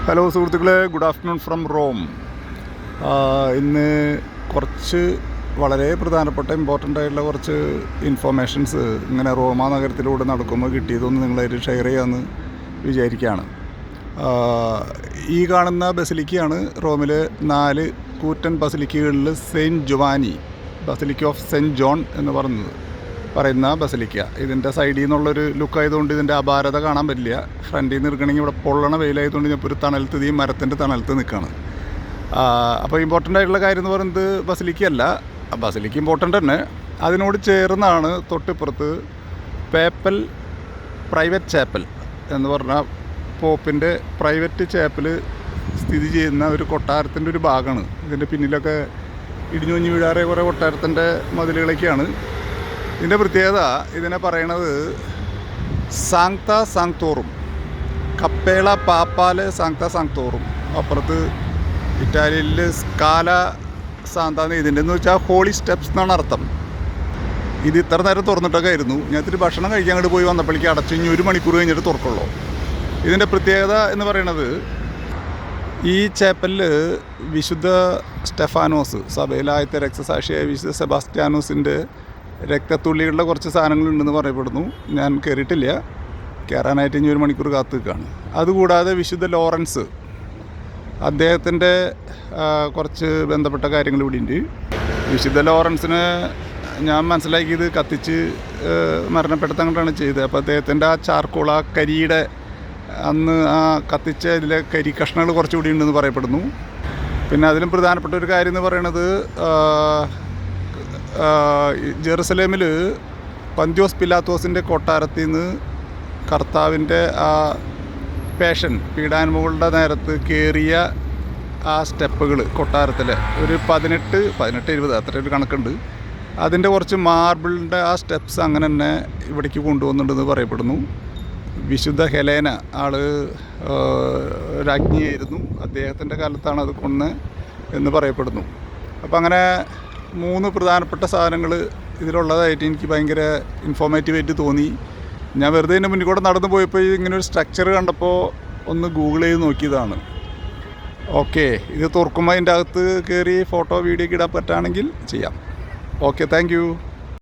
Hello സുഹൃത്തുക്കളെ, good afternoon from Rome. ഇന്ന് കുറച്ച് വളരെ പ്രധാനപ്പെട്ട ഇമ്പോർട്ടൻ്റ് ആയിട്ടുള്ള കുറച്ച് ഇൻഫോർമേഷൻസ് ഇങ്ങനെ റോമ നഗരത്തിലൂടെ നടക്കുമ്പോൾ കിട്ടിയതൊന്ന് നിങ്ങളായിട്ട് ഷെയർ ചെയ്യാമെന്ന് വിചാരിക്കുകയാണ്. ഈ കാണുന്ന ബസിലിക്കയാണ് റോമിലെ 4 കൂറ്റൻ ബസിലിക്കകളിൽ saint Giovanni basilica of saint John എന്ന് പറയുന്ന ബസിലിക്ക. ഇതിൻ്റെ സൈഡിൽ നിന്നുള്ളൊരു ലുക്കായതുകൊണ്ട് ഇതിൻ്റെ അപാരത കാണാൻ പറ്റില്ല. ഫ്രണ്ടിൽ നിന്ന് നിൽക്കണമെങ്കിൽ ഇവിടെ പൊള്ളണ വെയിലായതുകൊണ്ട് ഞാൻ ഇപ്പോൾ ഒരു തണലത്ത് ഈ മരത്തിൻ്റെ തണലത്ത് നിൽക്കുകയാണ്. അപ്പോൾ ഇമ്പോർട്ടൻ്റ് ആയിട്ടുള്ള കാര്യം എന്ന് പറയുന്നത് ബസിലിക്കയല്ല, ബസിലിക്ക ഇമ്പോർട്ടൻ്റ് തന്നെ. അതിനോട് ചേർന്നാണ് തൊട്ടിപ്പുറത്ത് പേപ്പൽ പ്രൈവറ്റ് ചാപ്പൽ എന്ന് പറഞ്ഞാൽ പോപ്പിൻ്റെ പ്രൈവറ്റ് ചാപ്പൽ സ്ഥിതി ചെയ്യുന്ന ഒരു കൊട്ടാരത്തിൻ്റെ ഒരു ഭാഗമാണ്. ഇതിൻ്റെ പിന്നിലൊക്കെ ഇടിഞ്ഞുഞ്ഞ് വീഴാറെ കുറേ കൊട്ടാരത്തിൻ്റെ മതിലുകളൊക്കെയാണ്. ഇതിൻ്റെ പ്രത്യേകത ഇതിനെ പറയണത് സാങ്ക്ത സാങ്ക്തോറും, കപ്പേള പാപ്പാല് സാങ്ക്ത സാങ്ക്തോറും. അപ്പുറത്ത് ഇറ്റാലിയനിൽ സ്കാല സാന്താന്ന് ഇതിൻ്റെ എന്ന് വെച്ചാൽ ഹോളി സ്റ്റെപ്സ് എന്നാണ് അർത്ഥം. ഇത് ഇത്ര നേരം തുറന്നിട്ടൊക്കെ ആയിരുന്നു. ഞാൻ ഇത്തിരി ഭക്ഷണം കഴിക്കാൻ അങ്ങോട്ട് പോയി വന്നപ്പോഴേക്ക് അടച്ചു. ഇനി 1 മണിക്കൂർ കഴിഞ്ഞിട്ട് തുറക്കുള്ളൂ. ഇതിൻ്റെ പ്രത്യേകത എന്ന് പറയുന്നത് ഈ ചാപ്പലിൽ വിശുദ്ധ സ്റ്റെഫാനോസ്, സഭയിലെ ആദ്യത്തെ രക്തസാക്ഷിയായ വിശുദ്ധ സെബാസ്റ്റ്യാനോസിൻ്റെ രക്തത്തുള്ളികളുടെ കുറച്ച് സാധനങ്ങളുണ്ടെന്ന് പറയപ്പെടുന്നു. ഞാൻ കയറിയിട്ടില്ല, കയറാനായിട്ട് ഇനി 1 മണിക്കൂർ കാത്തു നിൽക്കുകയാണ്. അതുകൂടാതെ വിശുദ്ധ ലോറൻസ്, അദ്ദേഹത്തിൻ്റെ കുറച്ച് ബന്ധപ്പെട്ട കാര്യങ്ങൾ ഇവിടെ ഉണ്ട്. വിശുദ്ധ ലോറൻസിനെ ഞാൻ മനസ്സിലാക്കിയത് കത്തിച്ച് മരണപ്പെടുത്തങ്ങോട്ടാണ് ചെയ്തത്. അപ്പോൾ അദ്ദേഹത്തിൻ്റെ ആ ചാർക്കോൾ, ആ കരിയുടെ അന്ന് ആ കത്തിച്ച ഇതിലെ കരി കഷ്ണങ്ങൾ കുറച്ചുകൂടി ഉണ്ടെന്ന് പറയപ്പെടുന്നു. പിന്നെ അതിലും പ്രധാനപ്പെട്ട ഒരു കാര്യം എന്ന് പറയുന്നത് ജെറുസലേമിൽ പന്ത്യോസ് പിലാത്തോസിൻ്റെ കൊട്ടാരത്തിൽ നിന്ന് കർത്താവിൻ്റെ ആ പേഷൻ പീഡാനുഭവങ്ങളുടെ നേരത്ത് കയറിയ ആ സ്റ്റെപ്പുകൾ കൊട്ടാരത്തിൽ ഒരു 18-20 അത്ര ഒരു കണക്കുണ്ട്. അതിൻ്റെ കുറച്ച് മാർബിളിൻ്റെ ആ സ്റ്റെപ്സ് അങ്ങനെ തന്നെ ഇവിടേക്ക് കൊണ്ടുവന്നിട്ടുണ്ടെന്ന് പറയപ്പെടുന്നു. വിശുദ്ധ ഹെലേന രാജ്ഞിയായിരുന്നു, അദ്ദേഹത്തിൻ്റെ കാലത്താണ് അത് എന്ന് പറയപ്പെടുന്നു. അപ്പോൾ അങ്ങനെ 3 പ്രധാനപ്പെട്ട സാധനങ്ങൾ ഇതിലുള്ളതായിട്ട് എനിക്ക് ഭയങ്കര ഇൻഫോർമേറ്റീവായിട്ട് തോന്നി. ഞാൻ വെറുതെ ഇതിൻ്റെ മുന്നിൽ കൂടെ നടന്നു പോയപ്പോൾ ഇങ്ങനെ ഒരു സ്ട്രക്ചർ കണ്ടപ്പോൾ ഒന്ന് ഗൂഗിൾ ചെയ്ത് നോക്കിയതാണ്. ഓക്കെ, ഇത് തുറക്കുമ്പോൾ അതിൻ്റെ അകത്ത് കയറി ഫോട്ടോ വീഡിയോ ഒക്കെ ഇടാൻ പറ്റുകയാണെങ്കിൽ ചെയ്യാം. Okay, thank you.